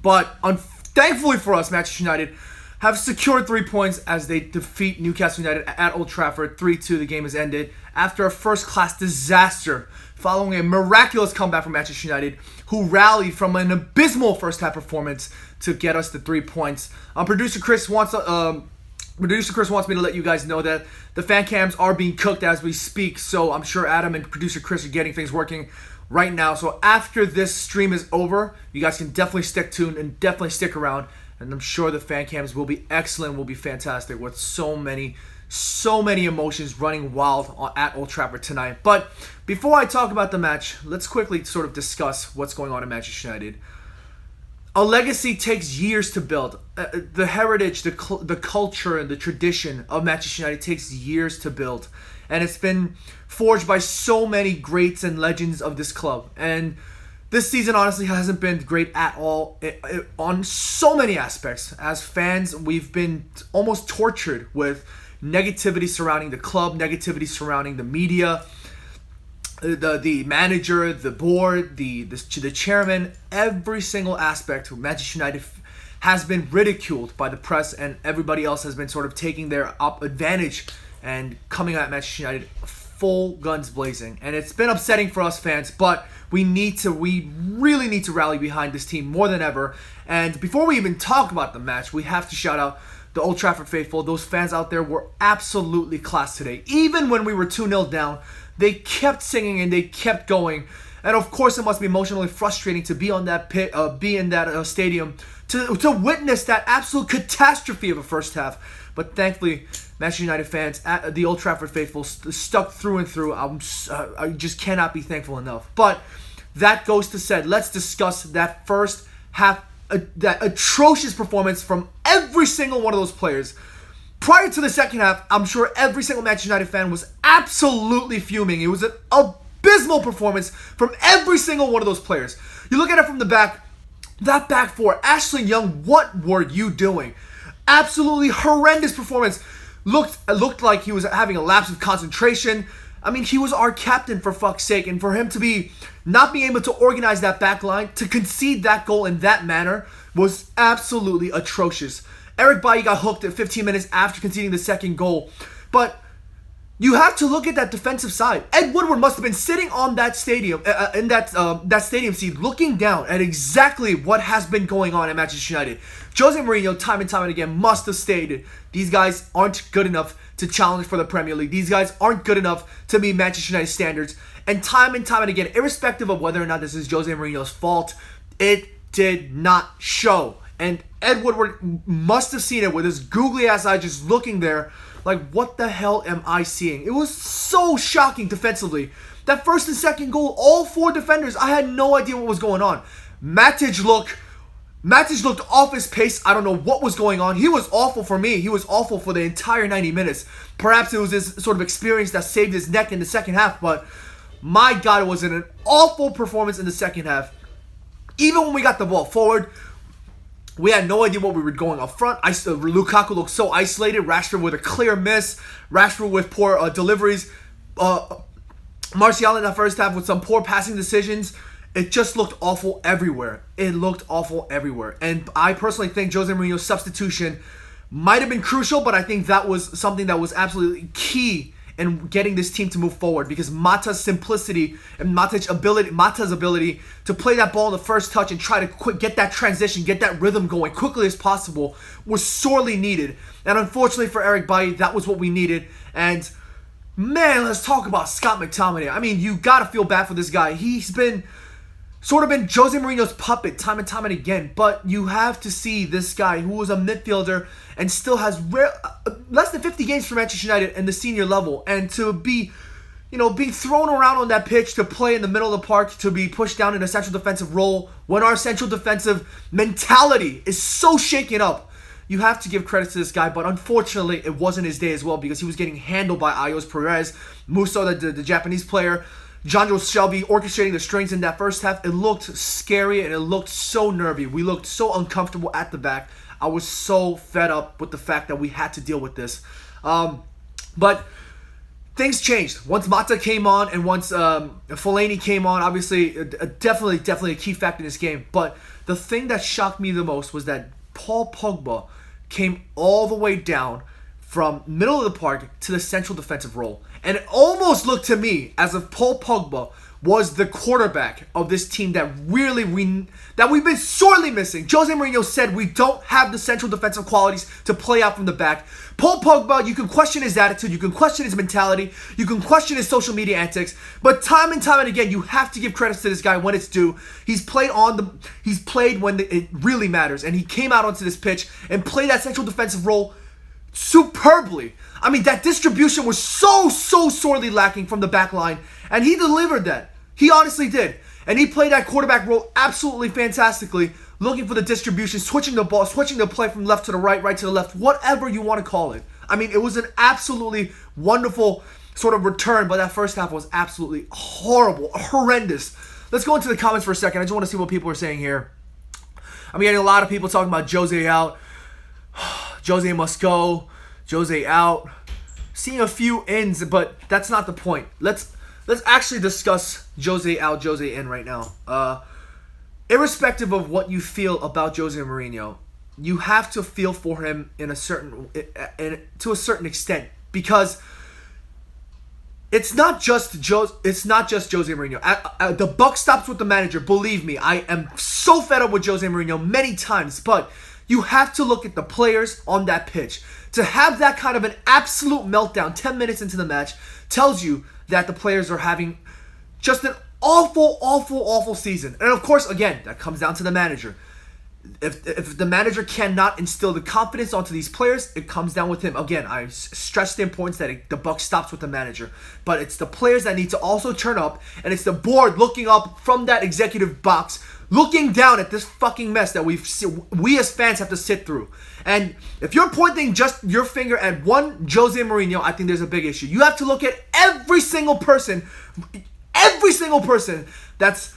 But thankfully for us, Manchester United have secured 3 points as they defeat Newcastle United at Old Trafford. 3-2, the game has ended after a first-class disaster following a miraculous comeback from Manchester United, who rallied from an abysmal first-half performance to get us the 3 points. Producer Chris wants me to let you guys know that the fan cams are being cooked as we speak, so I'm sure Adam and producer Chris are getting things working right now. So after this stream is over, you guys can definitely stick tuned and definitely stick around. And I'm sure the fan cams will be excellent, will be fantastic with so many emotions running wild at Old Trafford tonight. But before I talk about the match, let's quickly sort of discuss what's going on in Manchester United. A legacy takes years to build. The heritage, the culture, and the tradition of Manchester United takes years to build. And it's been forged by so many greats and legends of this club. And this season honestly hasn't been great at all on so many aspects. As fans, we've been almost tortured with negativity surrounding the club, negativity surrounding the media, the manager, the board, the chairman. Every single aspect of Manchester United has been ridiculed by the press, and everybody else has been sort of taking their advantage and coming at Manchester United full guns blazing. And it's been upsetting for us fans, but we really need to rally behind this team more than ever. And before we even talk about the match, we have to shout out the Old Trafford faithful. Those fans out there were absolutely class today. Even when we were 2-0 down, they kept singing and they kept going. And of course, it must be emotionally frustrating to be on that be in that stadium, to witness that absolute catastrophe of a first half. But thankfully, Manchester United fans, the Old Trafford faithful, stuck through and through. I just cannot be thankful enough. But that goes to said, let's discuss that first half, that atrocious performance from every single one of those players. Prior to the second half, I'm sure every single Manchester United fan was absolutely fuming. It was an abysmal performance from every single one of those players. You look at it from the back, that back four, Ashley Young, what were you doing? Absolutely horrendous performance. Looked like he was having a lapse of concentration. I mean, he was our captain, for fuck's sake, and for him to be not being able to organize that back line, to concede that goal in that manner, was absolutely atrocious. Eric Bailly got hooked at 15 minutes after conceding the second goal. But you have to look at that defensive side. Ed Woodward must have been sitting on that stadium, in that stadium seat, looking down at exactly what has been going on at Manchester United. Jose Mourinho, time and time again, must have stated, these guys aren't good enough to challenge for the Premier League. These guys aren't good enough to meet Manchester United standards. And time and again, irrespective of whether or not this is Jose Mourinho's fault, it did not show. And Ed Woodward must have seen it with his googly ass eye just looking there like, what the hell am I seeing? It was so shocking defensively. That first and second goal, all four defenders, I had no idea what was going on. Matic looked off his pace. I don't know what was going on. He was awful for me. He was awful for the entire 90 minutes. Perhaps it was this sort of experience that saved his neck in the second half, but my God, it was an awful performance in the second half. Even when we got the ball forward, we had no idea what we were going up front. Lukaku looked so isolated. Rashford with a clear miss. Rashford with poor deliveries. Martial in that first half with some poor passing decisions. It just looked awful everywhere. And I personally think Jose Mourinho's substitution might have been crucial, but I think that was something that was absolutely key in getting this team to move forward, because Mata's simplicity and Mata's ability to play that ball in the first touch and try to get that transition, get that rhythm going quickly as possible was sorely needed. And unfortunately for Eric Bailly, that was what we needed. And man, let's talk about Scott McTominay. I mean, you gotta feel bad for this guy. He's been sort of been Jose Mourinho's puppet time and again, but you have to see this guy who was a midfielder and still has less than 50 games for Manchester United in the senior level, and to be, being thrown around on that pitch, to play in the middle of the park, to be pushed down in a central defensive role when our central defensive mentality is so shaken up. You have to give credit to this guy, but unfortunately, it wasn't his day as well, because he was getting handled by Ayos Perez, Musso, the Japanese player, Jonjo Shelby orchestrating the strings in that first half. It looked scary and it looked so nervy. We looked so uncomfortable at the back. I was so fed up with the fact that we had to deal with this. But things changed. Once Mata came on and once Fellaini came on, obviously, definitely a key factor in this game. But the thing that shocked me the most was that Paul Pogba came all the way down from middle of the park to the central defensive role. And it almost looked to me as if Paul Pogba was the quarterback of this team that we've been sorely missing. Jose Mourinho said we don't have the central defensive qualities to play out from the back. Paul Pogba, you can question his attitude, you can question his mentality, you can question his social media antics, but time and time and again, you have to give credits to this guy when it's due. He's played when it really matters, and he came out onto this pitch and played that central defensive role superbly. I mean, that distribution was so sorely lacking from the back line, and he delivered that. He honestly did. And he played that quarterback role absolutely fantastically, looking for the distribution, switching the ball, switching the play from left to the right to the left, whatever you want to call it. I mean, it was an absolutely wonderful sort of return, but that first half was absolutely horrible, horrendous. Let's go into the comments for a second. I just want to see what people are saying here. I'm getting a lot of people talking about Jose out. Jose must go. Jose out. Seeing a few ins, but that's not the point. Let's actually discuss Jose out, Jose in right now. Irrespective of what you feel about Jose Mourinho, you have to feel for him to a certain extent, because it's not just Jose Mourinho. The buck stops with the manager. Believe me, I am so fed up with Jose Mourinho many times, but you have to look at the players on that pitch. To have that kind of an absolute meltdown 10 minutes into the match tells you that the players are having just an awful season. And of course, again, that comes down to the manager. If the manager cannot instill the confidence onto these players, it comes down with him. Again, I stress the importance that the buck stops with the manager. But it's the players that need to also turn up, and it's the board looking up from that executive box, looking down at this fucking mess that we as fans have to sit through. And if you're pointing just your finger at one Jose Mourinho, I think there's a big issue. You have to look at every single person that's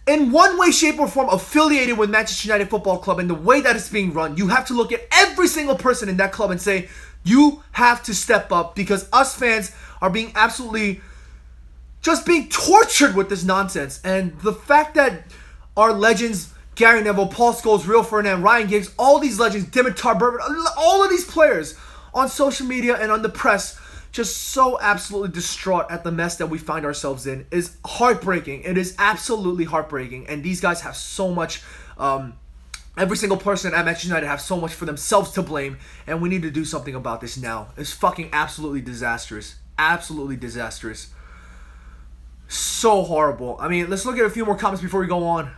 in one way, shape, or form affiliated with Manchester United Football Club and the way that it's being run. You have to look at every single person in that club and say, you have to step up, because us fans are being absolutely just being tortured with this nonsense. And the fact that our legends, Gary Neville, Paul Scholes, Rio Ferdinand, Ryan Giggs, all these legends, Dimitar Berbatov, all of these players on social media and on the press, just so absolutely distraught at the mess that we find ourselves in, is heartbreaking. It is absolutely heartbreaking. And these guys have so much, every single person at Manchester United have so much for themselves to blame, and we need to do something about this now. It's fucking absolutely disastrous. Absolutely disastrous. So horrible. I mean, let's look at a few more comments before we go on.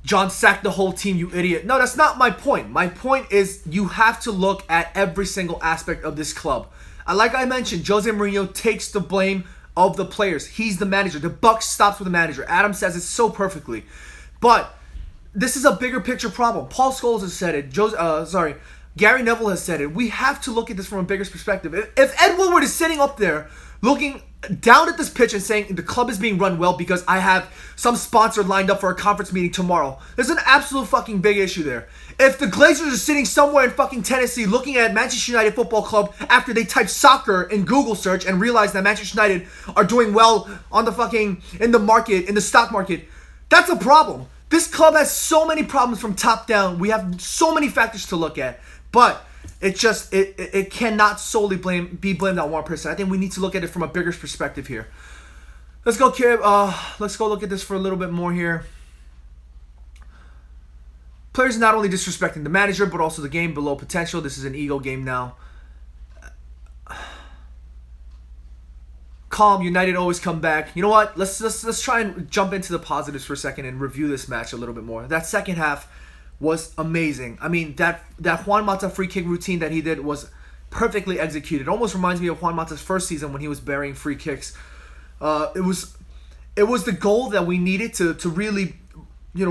John, sack the whole team, you idiot. No, that's not my point. My point is you have to look at every single aspect of this club. Like I mentioned, Jose Mourinho takes the blame of the players. He's the manager. The buck stops with the manager. Adam says it so perfectly. But this is a bigger picture problem. Paul Scholes has said it. Gary Neville has said it. We have to look at this from a bigger perspective. If Ed Woodward is sitting up there looking down at this pitch and saying the club is being run well because I have some sponsor lined up for a conference meeting tomorrow, there's an absolute fucking big issue there. If the Glazers are sitting somewhere in fucking Tennessee looking at Manchester United Football Club after they type soccer in Google search and realize that Manchester United are doing well on the fucking, in the stock market, that's a problem. This club has so many problems from top down. We have so many factors to look at, but it cannot solely be blamed on one person. I think we need to look at it from a bigger perspective here. Let's go look at this for a little bit more here. Players not only disrespecting the manager, but also the game below potential. This is an ego game now. Calm, United always come back. You know what? Let's try and jump into the positives for a second and review this match a little bit more. That second half was amazing. I mean, that Juan Mata free kick routine that he did was perfectly executed. It almost reminds me of Juan Mata's first season when he was burying free kicks. It was the goal that we needed to really,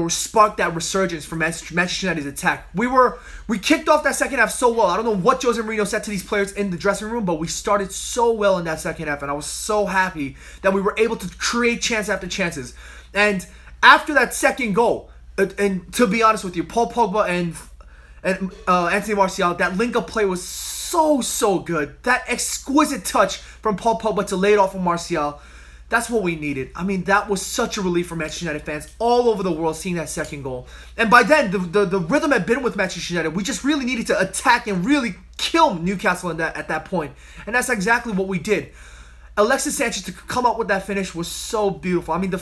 spark that resurgence for Manchester United's attack. We kicked off that second half so well. I don't know what Jose Mourinho said to these players in the dressing room, but we started so well in that second half, and I was so happy that we were able to create chance after chances. And after that second goal, and to be honest with you, Paul Pogba and Anthony Martial, that link-up play was so good. That exquisite touch from Paul Pogba to lay it off of Martial. That's what we needed. I mean, that was such a relief for Manchester United fans all over the world seeing that second goal. And by then, the rhythm had been with Manchester United. We just really needed to attack and really kill Newcastle at that point. And that's exactly what we did. Alexis Sanchez to come up with that finish was so beautiful. I mean,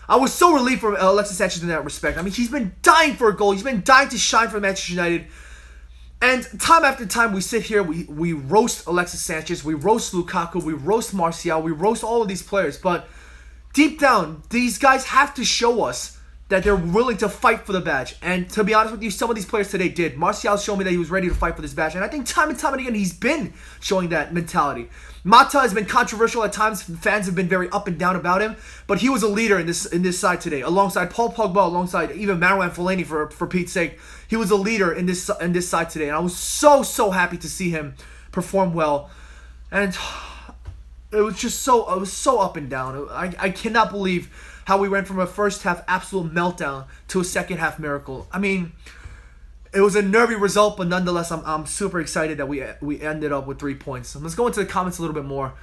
I was so relieved for Alexis Sanchez in that respect. I mean, he's been dying for a goal. He's been dying to shine for Manchester United. And time after time, we sit here, we roast Alexis Sanchez, we roast Lukaku, we roast Martial, we roast all of these players. But deep down, these guys have to show us that they're willing to fight for the badge. And to be honest with you, some of these players today did. Martial showed me that he was ready to fight for this badge. And I think time and time again, he's been showing that mentality. Mata has been controversial at times. Fans have been very up and down about him. But he was a leader in this side today. Alongside Paul Pogba, alongside even Marouane Fellaini, for Pete's sake. He was a leader in this side today. And I was so happy to see him perform well. And it was just so up and down. I cannot believe how we went from a first half absolute meltdown to a second half miracle. I mean, it was a nervy result, but nonetheless, I'm super excited that we ended up with 3 points. So let's go into the comments a little bit more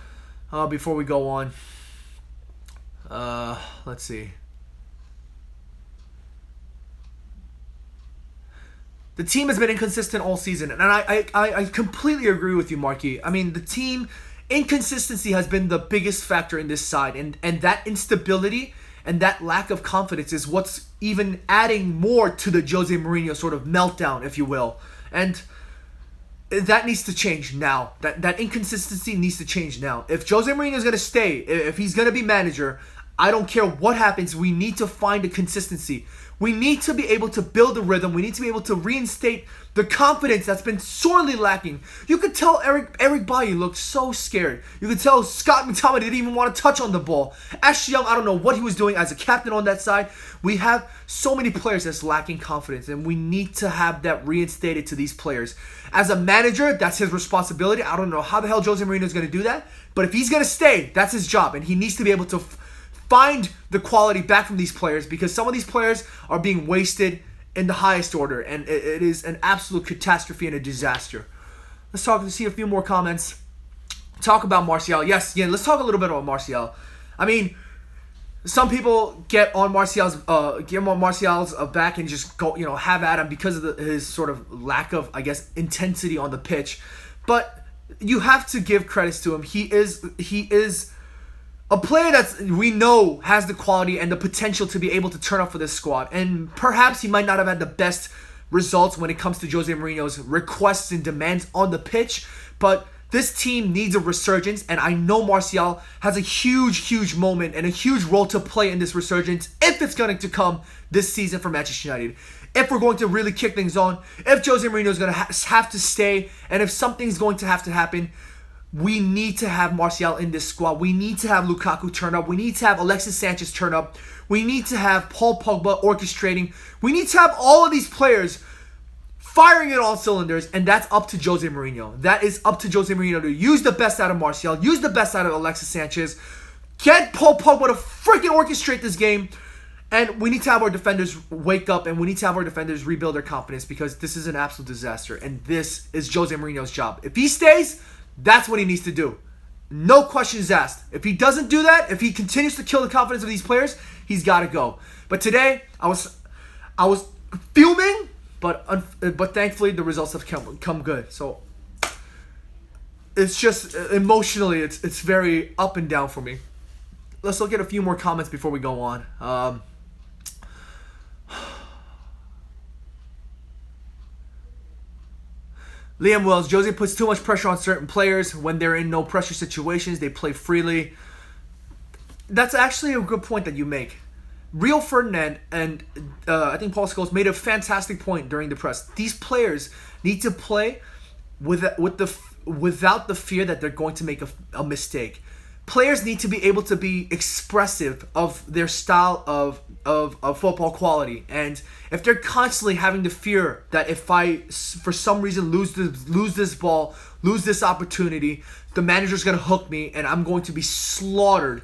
before we go on. Let's see. The team has been inconsistent all season, and I completely agree with you, Marky. I mean, the team inconsistency has been the biggest factor in this side, and that instability and that lack of confidence is what's even adding more to the Jose Mourinho sort of meltdown, if you will. And that needs to change now. That inconsistency needs to change now. If Jose Mourinho is going to stay, if he's going to be manager, I don't care what happens. We need to find a consistency. We need to be able to build a rhythm. We need to be able to reinstate the confidence that's been sorely lacking. You could tell Eric Bailly looked so scared. You could tell Scott McTominay didn't even want to touch on the ball. Ashley Young, I don't know what he was doing as a captain on that side. We have so many players that's lacking confidence, and we need to have that reinstated to these players. As a manager, that's his responsibility. I don't know how the hell Jose Mourinho is going to do that, but if he's going to stay, that's his job, and he needs to be able to find the quality back from these players, because some of these players are being wasted in the highest order, and it is an absolute catastrophe and a disaster. Let's see a few more comments. Talk about Martial. Yes, yeah, let's talk a little bit about Martial. I mean, some people get on Martial's back and just go, have at him because of his sort of lack of, I guess, intensity on the pitch. But you have to give credits to him. He is a player that we know has the quality and the potential to be able to turn up for this squad. And perhaps he might not have had the best results when it comes to Jose Mourinho's requests and demands on the pitch. But this team needs a resurgence. And I know Martial has a huge moment and a huge role to play in this resurgence if it's going to come this season for Manchester United. If we're going to really kick things on. If Jose Mourinho is going to have to stay. And if something's going to have to happen, we need to have Martial in this squad. We need to have Lukaku turn up. We need to have Alexis Sanchez turn up. We need to have Paul Pogba orchestrating. We need to have all of these players firing it all cylinders, and that's up to Jose Mourinho. That is up to Jose Mourinho to use the best out of Martial, use the best out of Alexis Sanchez, get Paul Pogba to freaking orchestrate this game, and we need to have our defenders wake up, and we need to have our defenders rebuild their confidence, because this is an absolute disaster, and this is Jose Mourinho's job. If he stays, that's what he needs to do. No questions asked. If he doesn't do that, if he continues to kill the confidence of these players, he's got to go. But today, I was fuming, but thankfully the results have come good. So it's just emotionally, it's very up and down for me. Let's look at a few more comments before we go on. Liam Wells, Jose puts too much pressure on certain players. When they're in no pressure situations, they play freely. That's actually a good point that you make. Rio Ferdinand and I think Paul Scholes made a fantastic point during the press. These players need to play without the fear that they're going to make a mistake. Players need to be able to be expressive of their style of football quality, and if they're constantly having the fear that if I for some reason lose this ball, lose this opportunity, the manager's gonna hook me and I'm going to be slaughtered,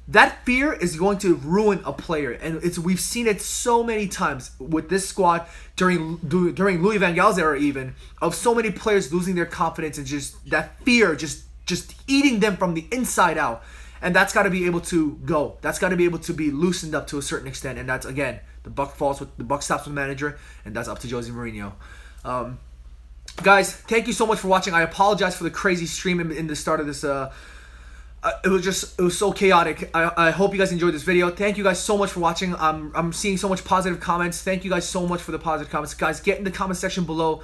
that fear is going to ruin a player, and we've seen it so many times with this squad during Louis van Gaal's era, even, of so many players losing their confidence and just that fear just eating them from the inside out. And that's got to be able to go. That's got to be able to be loosened up to a certain extent. And that's, again, the buck stops with the manager, and that's up to Jose Mourinho. Guys, thank you so much for watching. I apologize for the crazy stream in the start of this. It was so chaotic. I hope you guys enjoyed this video. Thank you guys so much for watching. I'm seeing so much positive comments. Thank you guys so much for the positive comments. Guys, get in the comment section below.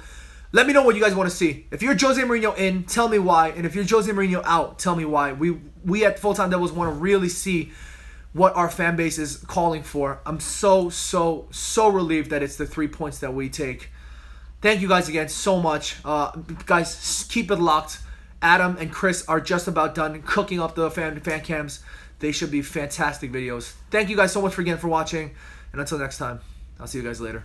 Let me know what you guys want to see. If you're Jose Mourinho in, tell me why. And if you're Jose Mourinho out, tell me why. We at Full Time Devils want to really see what our fan base is calling for. I'm so relieved that it's the 3 points that we take. Thank you guys again so much. Guys, keep it locked. Adam and Chris are just about done cooking up the fan cams. They should be fantastic videos. Thank you guys so much again for watching. And until next time, I'll see you guys later.